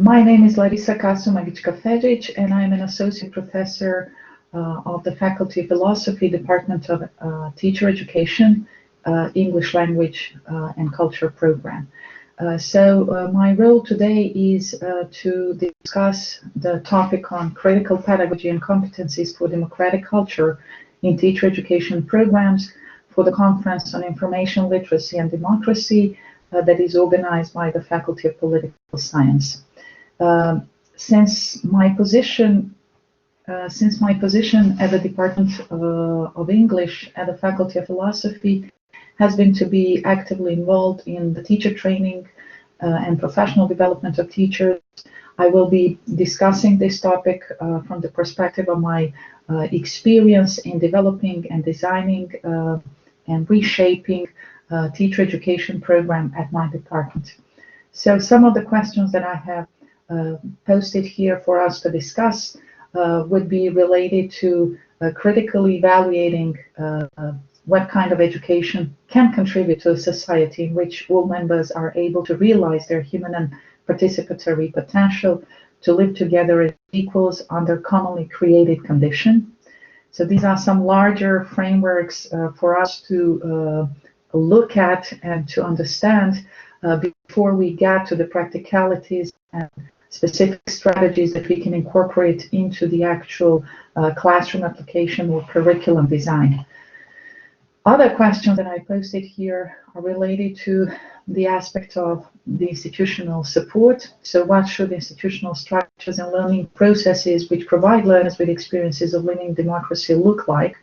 My name is Larisa Kafedžić, and I'm an associate professor of the Faculty of Philosophy, Department of Teacher Education, English Language and Culture program. My role today is to discuss the topic on critical pedagogy and competencies for democratic culture in teacher education programs for the Conference on Information Literacy and Democracy that is organized by the Faculty of Political Science. Since my position at the Department of English at the Faculty of Philosophy has been to be actively involved in the teacher training and professional development of teachers, I will be discussing this topic from the perspective of my experience in developing and designing and reshaping teacher education program at my department. So some of the questions that I have posted here for us to discuss would be related to critically evaluating what kind of education can contribute to a society in which all members are able to realize their human and participatory potential to live together as equals under commonly created conditions. So these are some larger frameworks for us to look at and to understand before we get to the practicalities and specific strategies that we can incorporate into the actual classroom application or curriculum design. Other questions that I posted here are related to the aspect of the institutional support. So what should institutional structures and learning processes which provide learners with experiences of living democracy look like?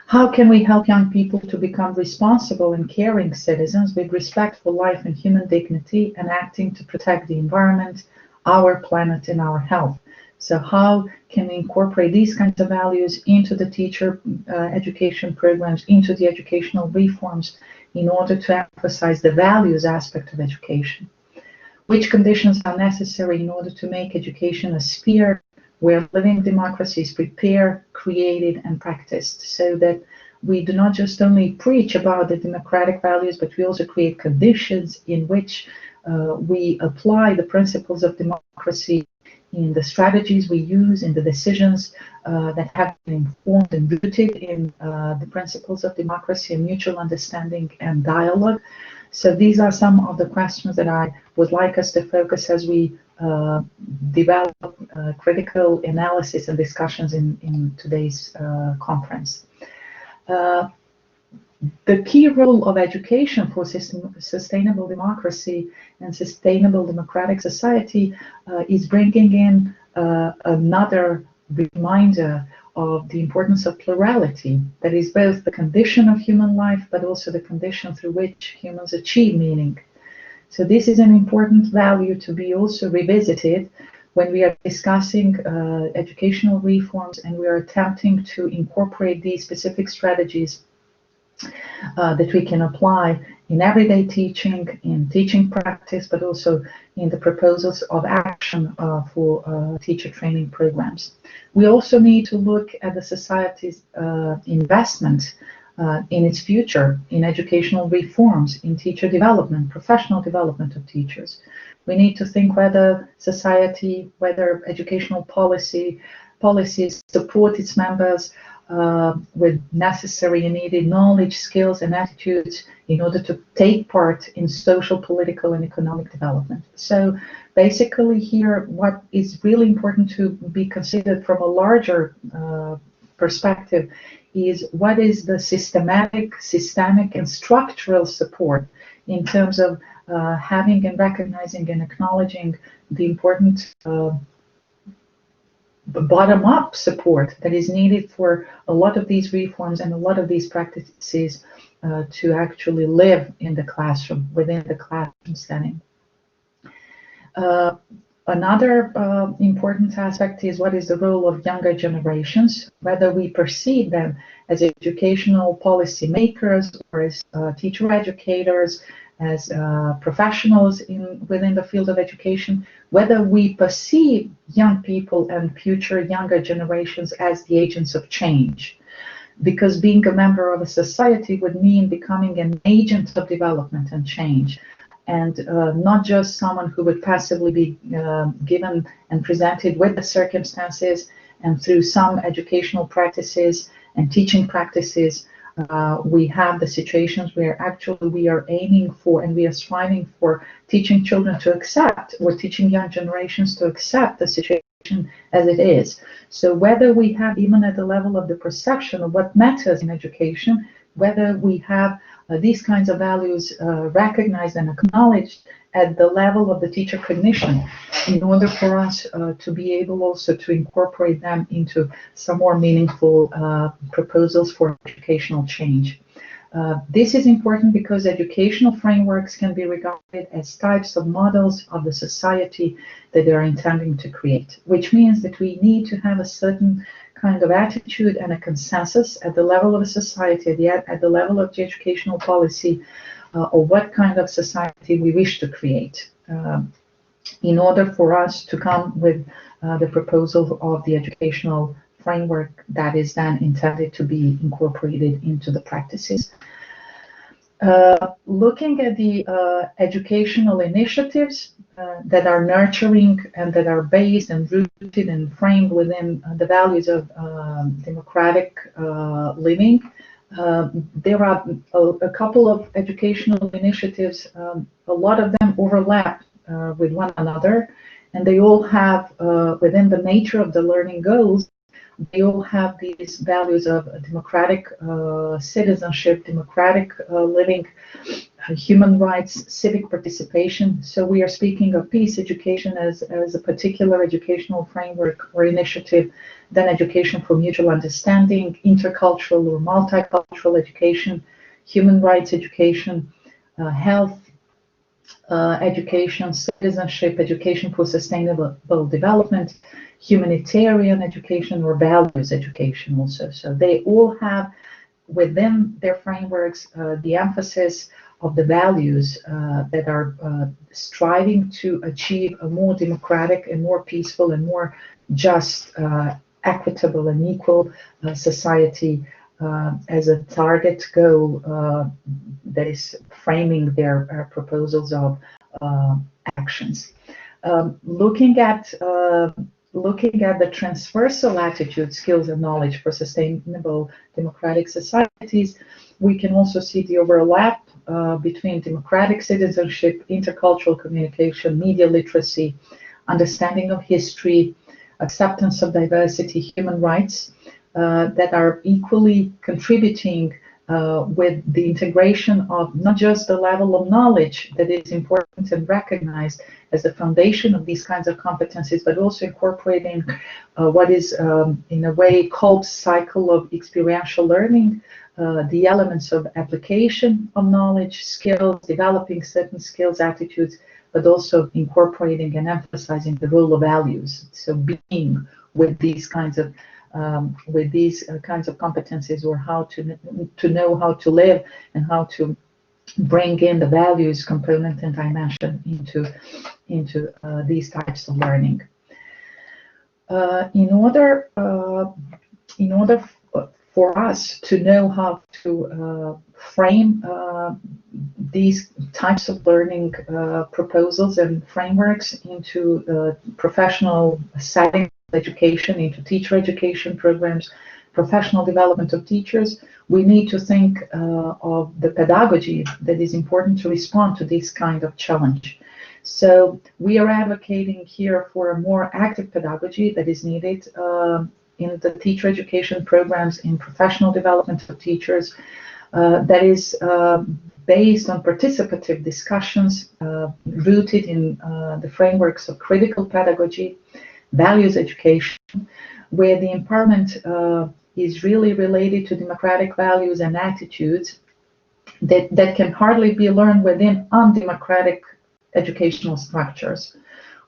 How can we help young people to become responsible and caring citizens with respect for life and human dignity and acting to protect the environment, our planet, and our health? So how can we incorporate these kinds of values into the teacher education programs, into the educational reforms in order to emphasize the values aspect of education? Which conditions are necessary in order to make education a sphere where living democracy is prepared, created, and practiced, so that we do not just only preach about the democratic values, but we also create conditions in which we apply the principles of democracy in the strategies we use, in the decisions that have been informed and rooted in the principles of democracy and mutual understanding and dialogue. So these are some of the questions that I would like us to focus as we develop critical analysis and discussions in today's conference. The key role of education for sustainable democracy and sustainable democratic society is bringing in another reminder of the importance of plurality, that is both the condition of human life but also the condition through which humans achieve meaning. So this is an important value to be also revisited when we are discussing educational reforms and we are attempting to incorporate these specific strategies that we can apply in everyday teaching, in teaching practice, but also in the proposals of action for teacher training programs. We also need to look at the society's investment in its future, in educational reforms, in teacher development, professional development of teachers. We need to think whether society, whether educational policies support its members with necessary and needed knowledge, skills, and attitudes in order to take part in social, political, and economic development. So basically here, what is really important to be considered from a larger perspective is what is the systemic, and structural support in terms of having and recognizing and acknowledging the important bottom-up support that is needed for a lot of these reforms and a lot of these practices to actually live in the classroom, within the classroom setting. Another important aspect is what is the role of younger generations, whether we perceive them as educational policy makers or as teacher educators, as professionals within the field of education, whether we perceive young people and future younger generations as the agents of change. Because being a member of a society would mean becoming an agent of development and change. and not just someone who would passively be given and presented with the circumstances, and through some educational practices and teaching practices, we have the situations where actually we are aiming for and we are striving for teaching children to accept, or teaching young generations to accept the situation as it is. So whether we have, even at the level of the perception of what matters in education, whether we have these kinds of values recognized and acknowledged at the level of the teacher cognition, in order for us to be able also to incorporate them into some more meaningful proposals for educational change. This is important because educational frameworks can be regarded as types of models of the society that they are intending to create, which means that we need to have a certain kind of attitude and a consensus at the level of a society, at the level of the educational policy, or what kind of society we wish to create, in order for us to come with the proposal of the educational framework that is then intended to be incorporated into the practices. Looking at the educational initiatives that are nurturing and that are based and rooted and framed within the values of democratic living, there are a couple of educational initiatives. A lot of them overlap with one another, and they all have, within the nature of the learning goals, they all have these values of democratic citizenship, democratic living, human rights, civic participation. So we are speaking of peace education as a particular educational framework or initiative, then education for mutual understanding, intercultural or multicultural education, human rights education, health education, citizenship, education for sustainable development, humanitarian education, or values education also. So they all have within their frameworks the emphasis of the values that are striving to achieve a more democratic and more peaceful and more just, equitable and equal society as a target goal that is framing their proposals of actions. Looking at the transversal attitude, skills, and knowledge for sustainable democratic societies, we can also see the overlap between democratic citizenship, intercultural communication, media literacy, understanding of history, acceptance of diversity, human rights, that are equally contributing with the integration of not just the level of knowledge that is important and recognized as the foundation of these kinds of competencies, but also incorporating what is in a way called cycle of experiential learning, the elements of application of knowledge, skills, developing certain skills, attitudes, but also incorporating and emphasizing the role of values. So being with these kinds of competencies, or how to know how to live and how to bring in the values component and dimension into these types of learning. In order for us to know how to frame these types of learning proposals and frameworks into professional settings, education, into teacher education programs, professional development of teachers, we need to think of the pedagogy that is important to respond to this kind of challenge. So we are advocating here for a more active pedagogy that is needed in the teacher education programs, in professional development of teachers, that is based on participative discussions rooted in the frameworks of critical pedagogy, values education, where the empowerment is really related to democratic values and attitudes that can hardly be learned within undemocratic educational structures,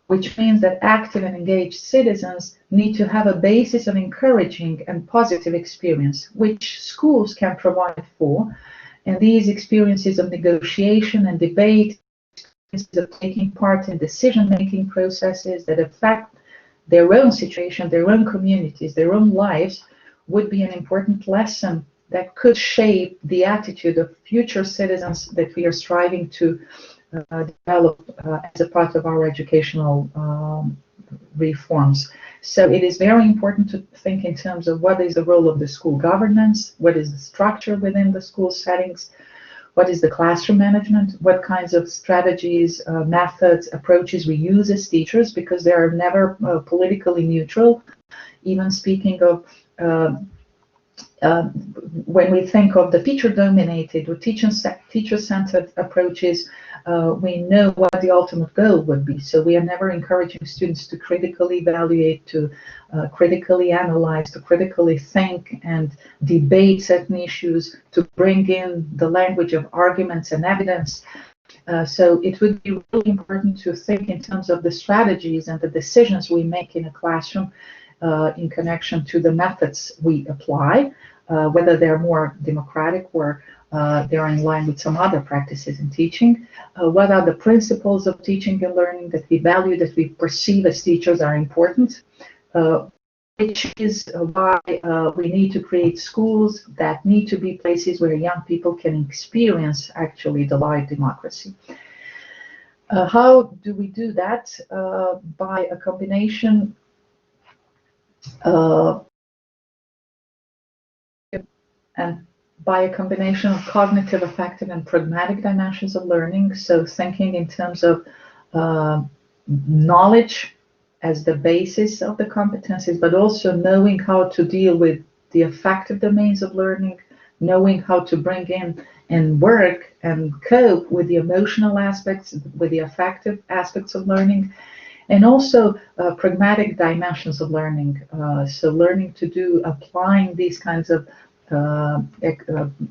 which means that active and engaged citizens need to have a basis of encouraging and positive experience, which schools can provide for. And these experiences of negotiation and debate, of taking part in decision-making processes that affect their own situation, their own communities, their own lives, would be an important lesson that could shape the attitude of future citizens that we are striving to develop as a part of our educational reforms. So it is very important to think in terms of what is the role of the school governance, what is the structure within the school settings, what is the classroom management, what kinds of strategies, methods, approaches we use as teachers, because they are never politically neutral. Even speaking of when we think of the teacher-dominated or teacher-centered approaches, we know what the ultimate goal would be. So we are never encouraging students to critically evaluate, to critically analyze, to critically think and debate certain issues, to bring in the language of arguments and evidence. So it would be really important to think in terms of the strategies and the decisions we make in a classroom in connection to the methods we apply, whether they're more democratic or they're in line with some other practices in teaching. What are the principles of teaching and learning that we value, that we perceive as teachers are important, which is why we need to create schools that need to be places where young people can experience actually the live democracy. How do we do that? By a combination of cognitive, affective, and pragmatic dimensions of learning. So thinking in terms of knowledge as the basis of the competencies, but also knowing how to deal with the affective domains of learning, knowing how to bring in and work and cope with the emotional aspects, with the affective aspects of learning, and also pragmatic dimensions of learning. So learning to do, applying these kinds of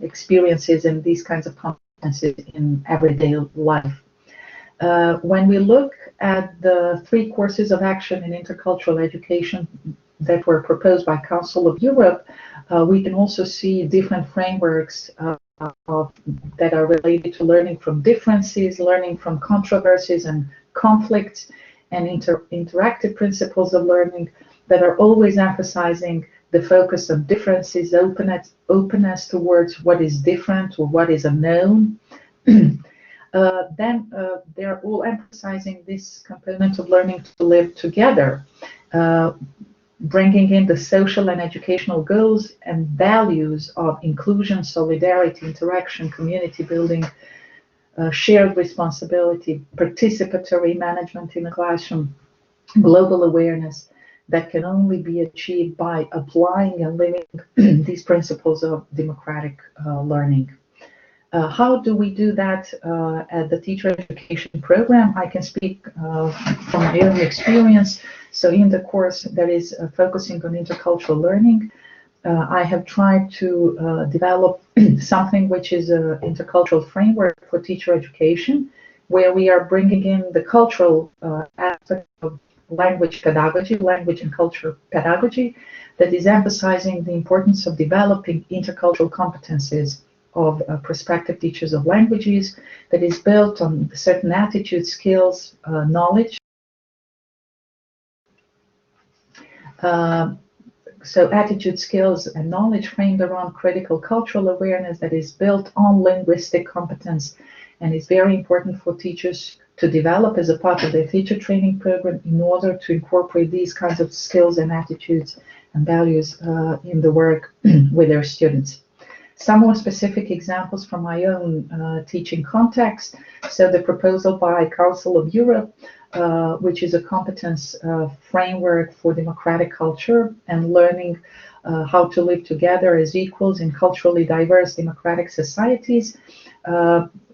experiences and these kinds of competencies in everyday life. When we look at the 3 courses of action in intercultural education that were proposed by Council of Europe, we can also see different frameworks that are related to learning from differences, learning from controversies and conflicts, and interactive principles of learning that are always emphasizing the focus on differences, openness towards what is different or what is unknown. Then they're all emphasizing this component of learning to live together, bringing in the social and educational goals and values of inclusion, solidarity, interaction, community building, shared responsibility, participatory management in the classroom, global awareness, that can only be achieved by applying and living these principles of democratic learning. How do we do that at the teacher education program? I can speak from my own experience. So in the course that is focusing on intercultural learning, I have tried to develop something which is an intercultural framework for teacher education, where we are bringing in the cultural aspect of language pedagogy, language and culture pedagogy, that is emphasizing the importance of developing intercultural competencies of prospective teachers of languages, that is built on certain attitude, skills, knowledge. So attitude, skills, and knowledge framed around critical cultural awareness that is built on linguistic competence, and is very important for teachers to develop as a part of their teacher training program in order to incorporate these kinds of skills and attitudes and values in the work with their students. Some more specific examples from my own teaching context. So the proposal by Council of Europe, which is a competence framework for democratic culture and learning how to live together as equals in culturally diverse democratic societies,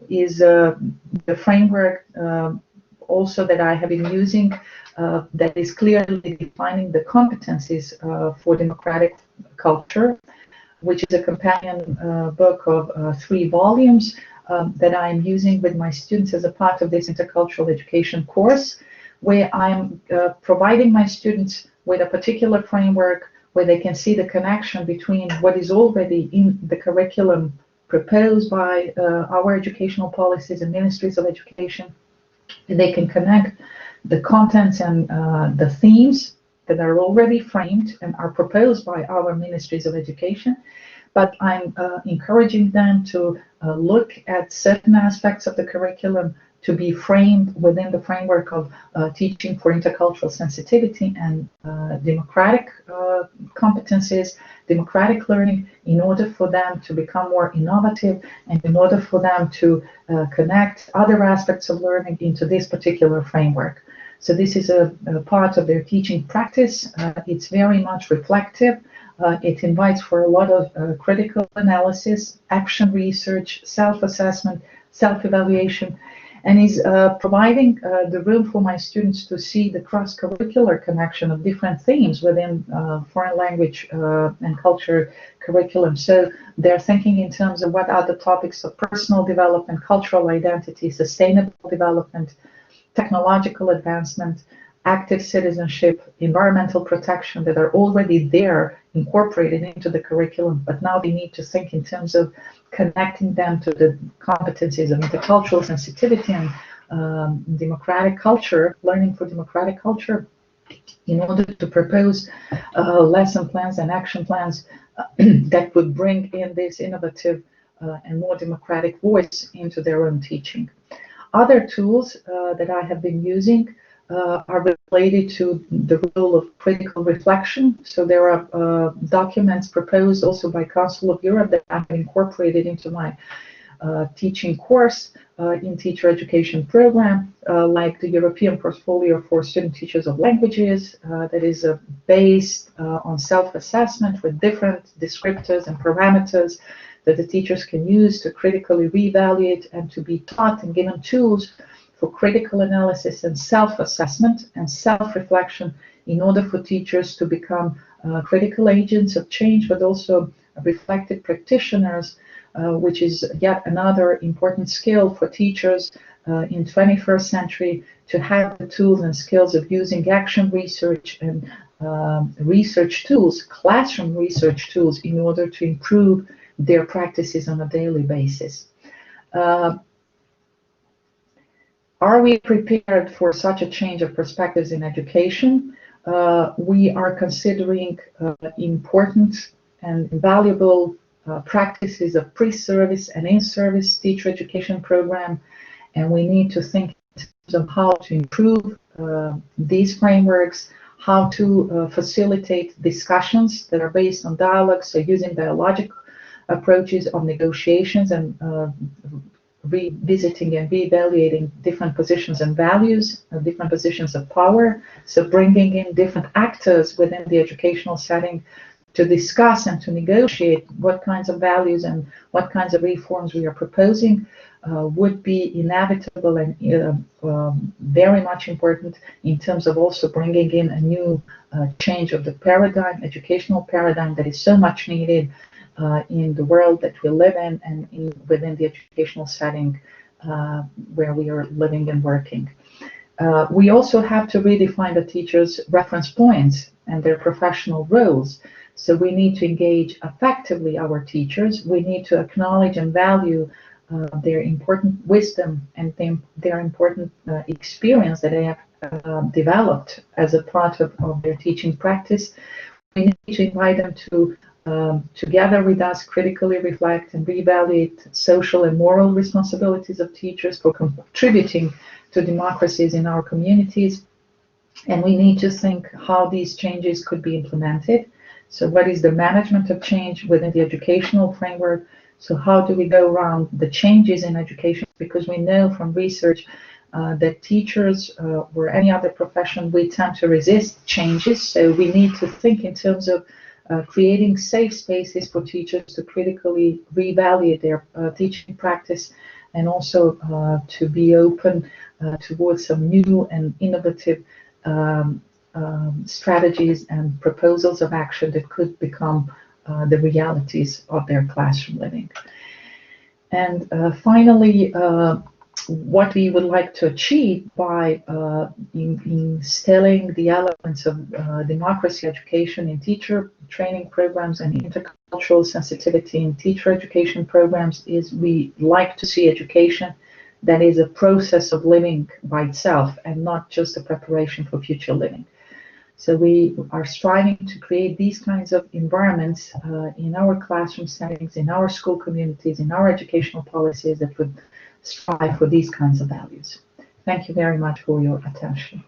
is the framework also that I have been using that is clearly defining the competencies for democratic culture, which is a companion book of 3 volumes that I'm using with my students as a part of this intercultural education course, where I'm providing my students with a particular framework where they can see the connection between what is already in the curriculum proposed by our educational policies and ministries of education. And they can connect the contents and the themes that are already framed and are proposed by our ministries of education, but I'm encouraging them to look at certain aspects of the curriculum, to be framed within the framework of teaching for intercultural sensitivity and democratic competencies, democratic learning, in order for them to become more innovative and in order for them to connect other aspects of learning into this particular framework. So this is a part of their teaching practice. It's very much reflective. It invites for a lot of critical analysis, action research, self-assessment, self-evaluation, and is providing the room for my students to see the cross-curricular connection of different themes within foreign language and culture curriculum. So they're thinking in terms of what are the topics of personal development, cultural identity, sustainable development, technological advancement, active citizenship, environmental protection that are already there, incorporated into the curriculum, but now they need to think in terms of connecting them to the competencies of intercultural sensitivity and democratic culture, learning for democratic culture, in order to propose lesson plans and action plans that would bring in this innovative and more democratic voice into their own teaching. Other tools that I have been using are related to the role of critical reflection. So there are documents proposed also by Council of Europe that I've incorporated into my teaching course in teacher education program, like the European Portfolio for Student Teachers of Languages, that is based on self-assessment with different descriptors and parameters that the teachers can use to critically reevaluate and to be taught and given tools for critical analysis and self-assessment and self-reflection in order for teachers to become critical agents of change, but also reflective practitioners, which is yet another important skill for teachers in 21st century, to have the tools and skills of using action research and research tools, classroom research tools, in order to improve their practices on a daily basis. Are we prepared for such a change of perspectives in education? We are considering important and valuable practices of pre-service and in-service teacher education program, and we need to think in terms of how to improve these frameworks, how to facilitate discussions that are based on dialogue, so using dialogic approaches of negotiations and revisiting and reevaluating different positions and values, different positions of power, so bringing in different actors within the educational setting to discuss and to negotiate what kinds of values and what kinds of reforms we are proposing would be inevitable and very much important in terms of also bringing in a new change of the paradigm, educational paradigm that is so much needed in the world that we live in and within the educational setting where we are living and working. We also have to redefine the teachers' reference points and their professional roles. So we need to engage effectively our teachers. We need to acknowledge and value their important wisdom and their important experience that they have developed as a part of their teaching practice. We need to invite them to together with us critically reflect and reevaluate social and moral responsibilities of teachers for contributing to democracies in our communities. And we need to think how these changes could be implemented. So what is the management of change within the educational framework? So how do we go around the changes in education? Because we know from research that teachers or any other profession, we tend to resist changes. So we need to think in terms of creating safe spaces for teachers to critically reevaluate their teaching practice, and also to be open towards some new and innovative strategies and proposals of action that could become the realities of their classroom living. And finally, what we would like to achieve by instilling the elements of democracy education in teacher training programs and intercultural sensitivity in teacher education programs is we like to see education that is a process of living by itself and not just a preparation for future living. So we are striving to create these kinds of environments in our classroom settings, in our school communities, in our educational policies that would strive for these kinds of values. Thank you very much for your attention.